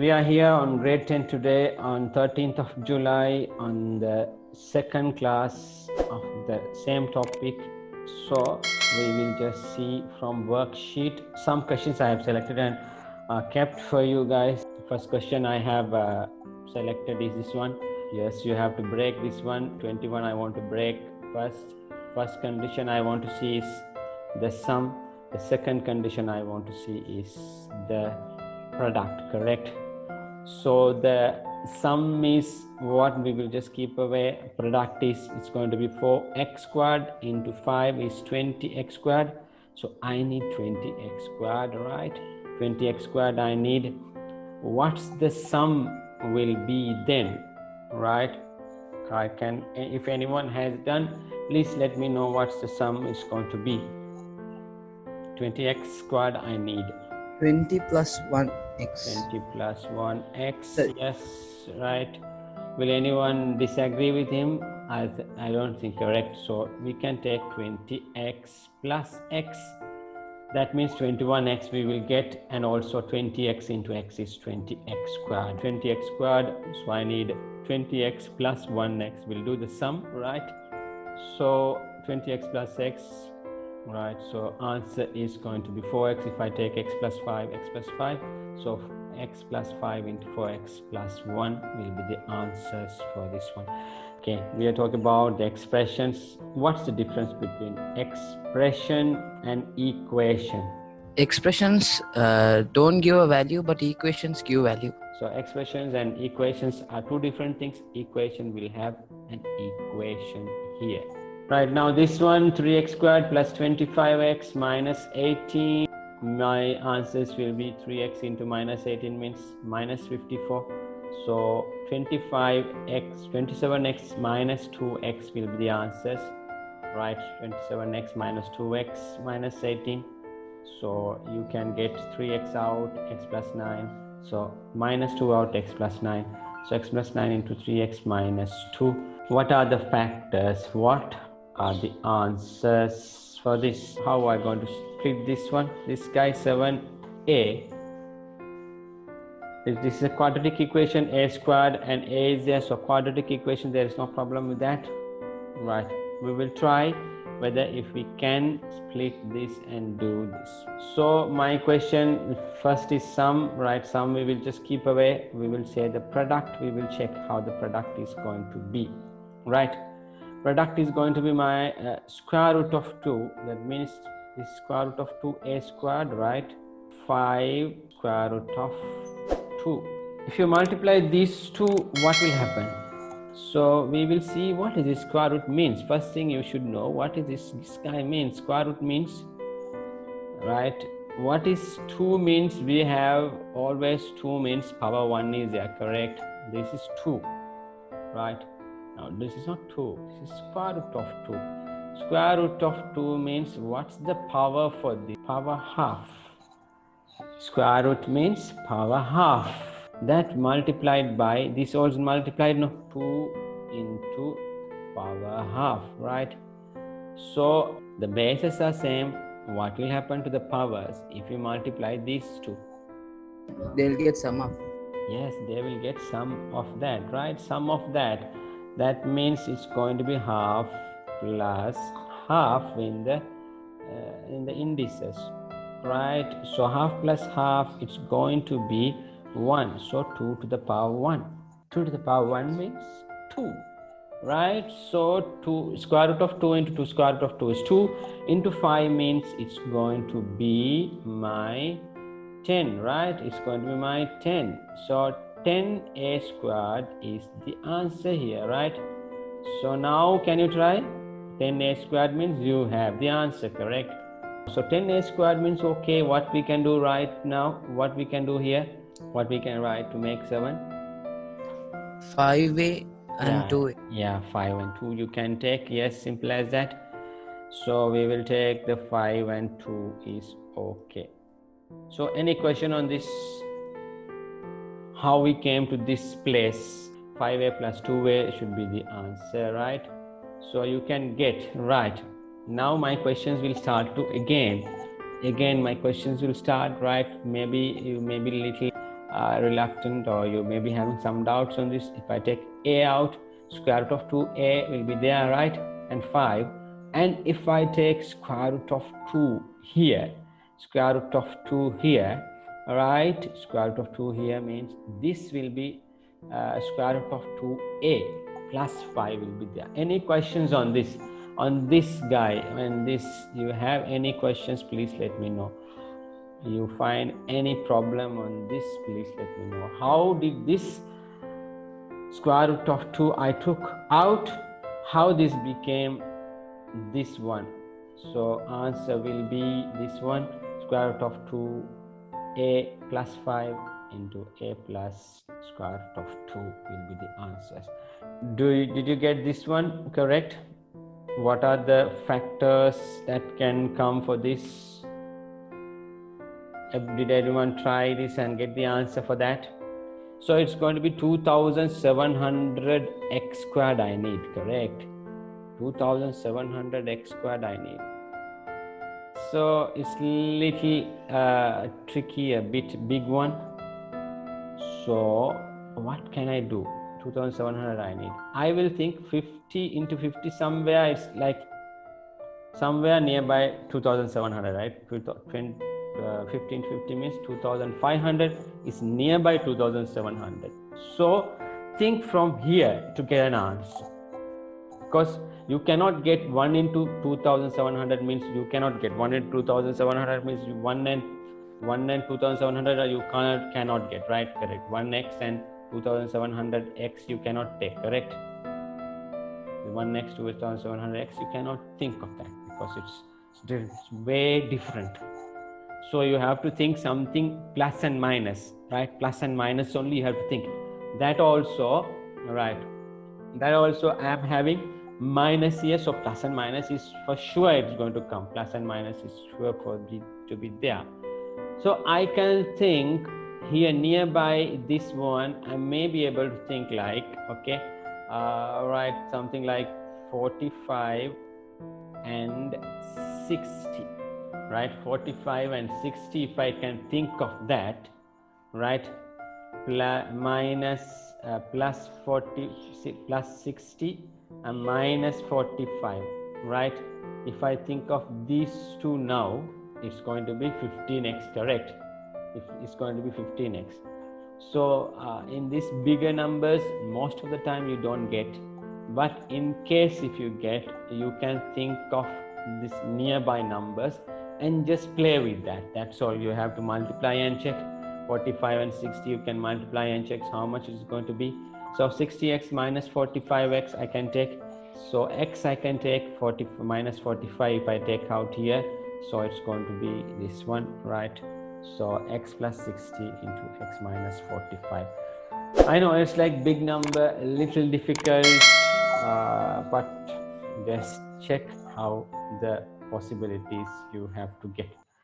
We are here on grade 10 today on 13th of July on the second class of the same topic. So we will just see from worksheet some questions I have selected and kept for you guys. First question I have selected is this one. Yes, you have to break this one. 21 I want to break first. First condition I want to see is the sum. The second condition I want to see is the product, correct? So the sum is what we will just keep away. Product is, it's going to be 4x squared into 5 is 20x squared. So I need 20x squared, right? 20x squared I need. What's the sum will be then, right? I can, if anyone has done, please let me know what's the sum is going to be. 20x squared I need. 20 plus 1x. 20 plus 1x, yes, right. Will anyone disagree with him? I don't think correct. So we can take 20x plus x. That means 21x we will get, and also 20x into x is 20x squared. 20x squared, so I need 20x plus 1x. We'll do the sum, right? So 20x plus x, right? So answer is going to be 4x. If I take x plus 5, x plus 5, so x plus 5 into 4x plus 1 will be the answers for this one. Okay, we are talking about the expressions. What's the difference between expression and equation? Expressions don't give a value, but equations give value. So expressions and equations are two different things. Equation will have an equation here. Right, now this one, 3x squared plus 25x minus 18. My answers will be 3x into minus 18 means minus 54. So 25x, 27x minus 2x will be the answers, right? 27x minus 2x minus 18. So you can get 3x out, x plus 9. So minus 2 out, x plus 9. So x plus 9 into 3x minus 2. What are the factors? What are the answers for this? How am I going to split this one? This guy 7a. This is a quadratic equation, a squared and a is there. So quadratic equation, there is no problem with that, right? We will try whether if we can split this and do this. So my question first is sum, right? Sum we will just keep away. We will say the product. We will check how the product is going to be, right? Product is going to be my square root of 2. That means this square root of 2a squared, right? 5 square root of 2. If you multiply these two, what will happen? So we will see what is this square root means. First thing you should know, what is this guy means? Square root means, right? What is 2 means? We have always 2 means power 1 is there, correct? This is 2, right? Now this is not 2, this is square root of 2. Square root of 2 means what's the power for the power half? Square root means power half. That multiplied by, this also multiplied, no, 2 into power half, right? So the bases are same. What will happen to the powers if you multiply these two? They'll get sum up. Yes, they will get sum of that, right? Sum of that. That means it's going to be half plus half in the indices, right? So half plus half, it's going to be 1. So 2 to the power 1. 2 to the power 1 means 2, right? So 2 square root of 2 into 2 square root of 2 is 2 into 5 means it's going to be my 10, right? It's going to be my 10. So 10a squared is the answer here, right? So now can you try? 10a squared means you have the answer, correct? So 10a squared means, okay, what we can do right now, what we can do here, what we can write to make 7? 5a and 2a. Yeah, 5 and 2 you can take, yes, simple as that. So we will take the 5 and 2 is okay. So any question on this? How we came to this place? 5a plus 2a should be the answer, right? So you can get right. Now my questions will start to again my questions will start, right? Maybe you may be little reluctant, or you may be having some doubts on this. If I take a out, square root of 2a will be there, right? And 5. And if I take square root of 2 here, square root of 2 here, right? Square root of 2 here means this will be square root of 2a plus 5 will be there. Any questions on this? On this guy, when this you have any questions, please let me know. You find any problem on this, please let me know. How did this square root of 2 I took out, how this became this one? So answer will be this one, square root of 2a plus 5 into a plus square root of 2 will be the answers. Did you get this one correct? What are the factors that can come for this? Did anyone try this and get the answer for that? So it's going to be 2700 x squared I need, correct? 2700 x squared I need. So it's little tricky, a bit big one. So what can I do? 2700 I need. I will think 50 into 50 somewhere, it's like somewhere nearby 2700, right? 1550 means 2500 is nearby 2700. So think from here to get an answer, because you cannot get 1 into 2700 means you cannot get 1 into 2700 means 1 and 2700 you cannot get, right? Correct. 1x and 2700x you cannot take, correct? 1x to 2700x you cannot think of that because it's way different. So you have to think something plus and minus, right? Plus and minus only you have to think. That also, right? That also I am having minus here, so plus and minus is for sure it's going to come. Plus and minus is sure to be there. So I can think here nearby this one, I may be able to think like, okay, right, something like 45 and 60. Right, 45 and 60, if I can think of that, right, plus 40 plus 60 and minus 45, right? If I think of these two now, it's going to be 15x, correct? It's going to be 15x. So in these bigger numbers, most of the time you don't get, but in case if you get, you can think of these nearby numbers and just play with that. That's all. You have to multiply and check. 45 and 60 you can multiply and check how much it's going to be. So 60x minus 45x I can take. So x I can take 40 minus 45 if I take out here. So it's going to be this one, right? So x plus 60 into x minus 45. I know it's like big number, a little difficult, but just check how the possibilities you have to get.